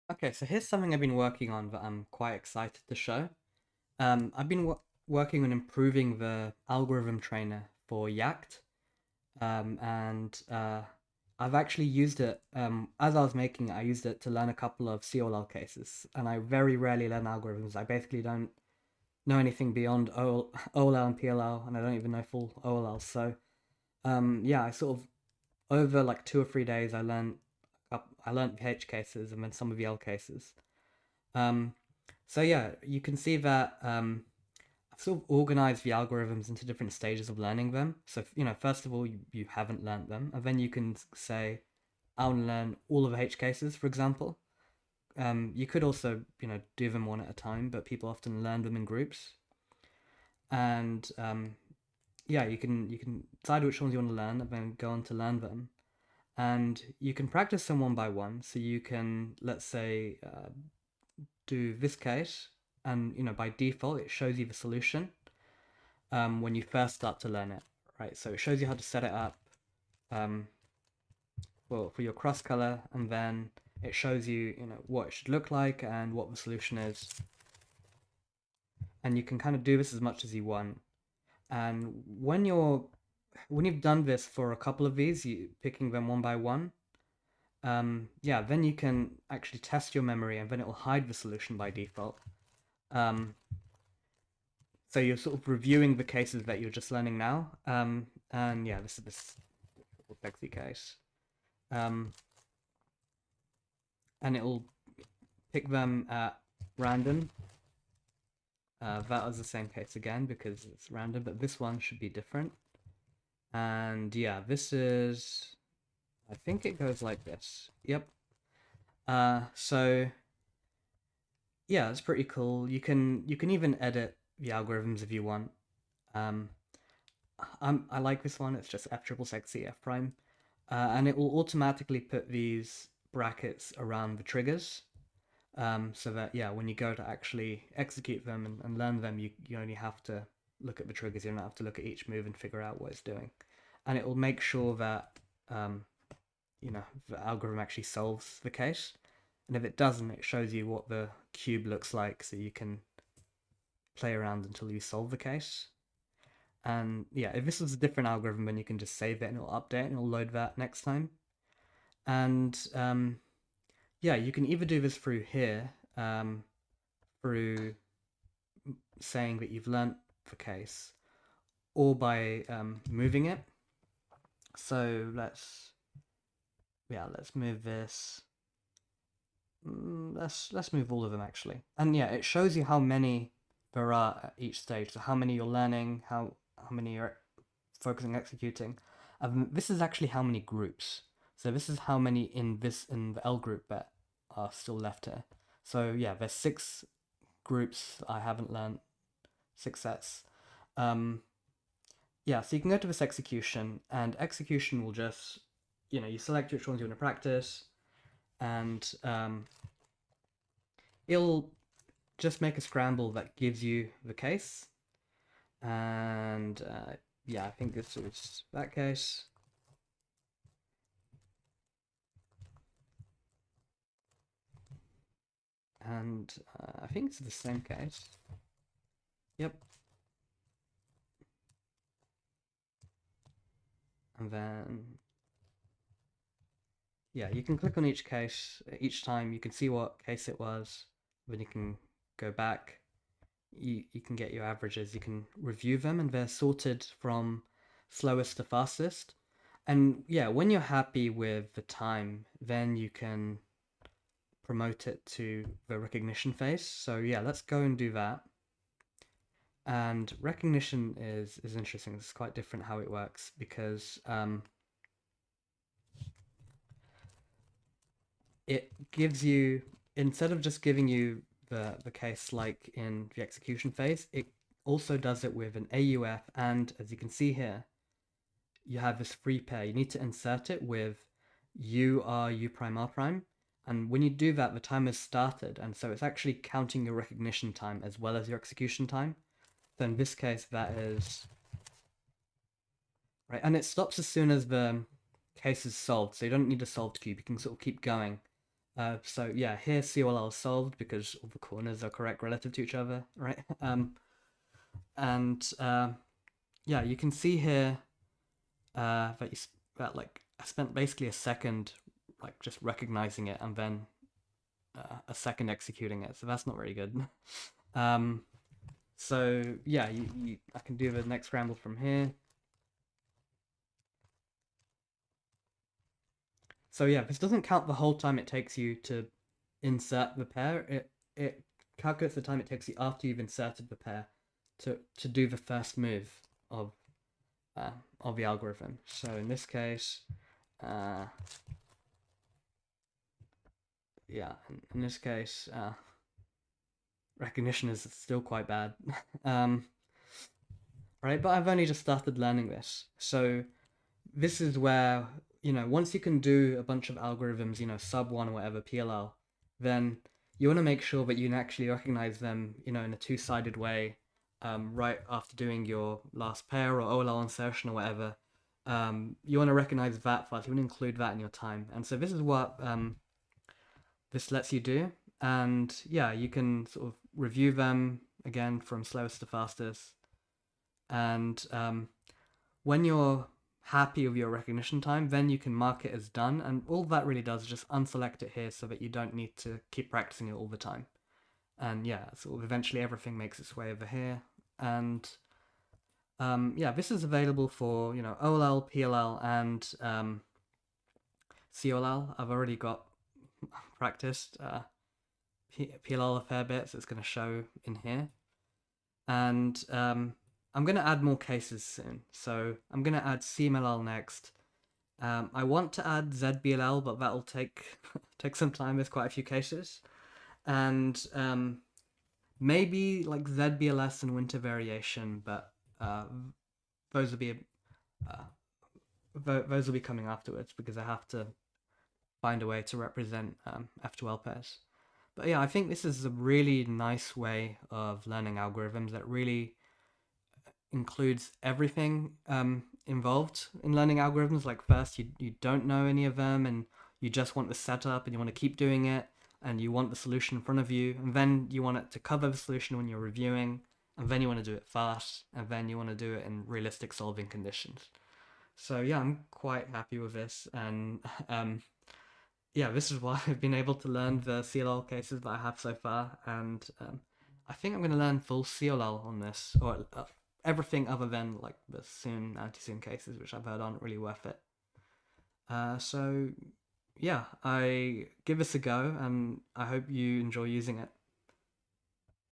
Okay, so here's something I've been working on that I'm quite excited to show. I've been working on improving the algorithm trainer for Yact, and I've actually used it as I was making it. I used it to learn a couple of COLL cases, and I very rarely learn algorithms. I basically don't know anything beyond OLL and PLL, and I don't even know full OLL. So yeah, I sort of over like 2 or 3 days, I learned the H cases and then some of the L cases. Um, so yeah, you can see that I've sort of organized the algorithms into different stages of learning them. So first of all, you haven't learned them, and then you can say, "I want to learn all of the H cases," for example. You could also do them one at a time, but people often learn them in groups. And yeah, you can decide which ones you want to learn, and then go on to learn them. And you can practice them one by one. So you can, let's say, do this case, and by default it shows you the solution when you first start to learn it, right? So it shows you how to set it up um, for your cross color, and then it shows you what it should look like and what the solution is, and you can kind of do this as much as you want. And when you've done this for a couple of these, you picking them one by one, yeah, then you can actually test your memory, and then it will hide the solution by default. Um, So you're sort of reviewing the cases that you're just learning now. And yeah, this is this sexy case. Um, and it'll pick them at random. That was the same case again because it's random, but this one should be different. And yeah, this is, I think it goes like this. Yep. So yeah, it's pretty cool. You can even edit the algorithms if you want. Um, I like this one. It's just F triple sexy F prime, and it will automatically put these brackets around the triggers, so that yeah, when you go to actually execute them and learn them, you only have to look at the triggers. You don't have to look at each move and figure out what it's doing, and it will make sure that um, the algorithm actually solves the case. And if it doesn't, it shows you what the cube looks like, so you can play around until you solve the case. And yeah, if this was a different algorithm, then you can just save it and it'll update and it'll load that next time. And yeah, you can either do this through here, through saying that you've learnt the case, or by moving it. So let's move this. Let's move all of them actually. And yeah, it shows you how many there are at each stage. So how many you're learning, how many you're focusing executing. This is actually how many groups. So this is how many in the L group that are still left here. So yeah, there's 6 groups I haven't learned, 6 sets. Um, yeah, so you can go to this execution, and execution will just, you select which ones you want to practice, and it'll just make a scramble that gives you the case. And yeah, I think this is that case. And I think it's the same case. Yep. And then, yeah, you can click on each case each time. You can see what case it was. Then you can go back. You can get your averages. You can review them, and they're sorted from slowest to fastest. And yeah, when you're happy with the time, then you can promote it to the recognition phase. So yeah, let's go and do that. And recognition is interesting. It's quite different how it works because it gives you, instead of just giving you the case like in the execution phase, it also does it with an AUF, and as you can see here, you have this free pair. You need to insert it with U R U prime R prime, and when you do that, the timer is started, and so it's actually counting your recognition time as well as your execution time. So in this case, that is right, and it stops as soon as the case is solved, so you don't need a solved cube. You can sort of keep going So yeah, here COLL is solved because all the corners are correct relative to each other, right? And yeah, you can see here that like I spent basically a second like just recognizing it and then a second executing it, so that's not very good. um, so yeah, I can do the next scramble from here. So yeah, this doesn't count the whole time it takes you to insert the pair. It calculates the time it takes you after you've inserted the pair to do the first move of of the algorithm. So in this case, yeah, in this case, recognition is still quite bad. Right, but I've only just started learning this, so this is where, once you can do a bunch of algorithms, sub one or whatever, PLL, then you want to make sure that you can actually recognize them, in a two-sided way, right after doing your last pair or OLL insertion or whatever. You want to recognize that first. You want to include that in your time. And so this is what this lets you do. And yeah, you can sort of review them again from slowest to fastest. And when you're happy with your recognition time, then you can mark it as done. And all that really does is just unselect it here so that you don't need to keep practicing it all the time. And yeah, sort of eventually everything makes its way over here. And yeah, this is available for, OLL, PLL, and COLL. I've already got practiced PLL a fair bit, so it's going to show in here. And I'm going to add more cases soon. So I'm going to add CMLL next. I want to add ZBLL, but that'll take some time. There's quite a few cases. And maybe like ZBLS and winter variation, but those will be those will be coming afterwards because I have to find a way to represent F2L pairs. But yeah, I think this is a really nice way of learning algorithms that really includes everything involved in learning algorithms. Like first, you don't know any of them, and you just want the setup, and you want to keep doing it, and you want the solution in front of you, and then you want it to cover the solution when you're reviewing, and then you want to do it fast, and then you want to do it in realistic solving conditions. So yeah, I'm quite happy with this, and yeah, this is why I've been able to learn the CLL cases that I have so far, and I think I'm going to learn full CLL on this, or everything other than like the SUN, anti-SUN cases, which I've heard aren't really worth it. So yeah, I give this a go, and I hope you enjoy using it.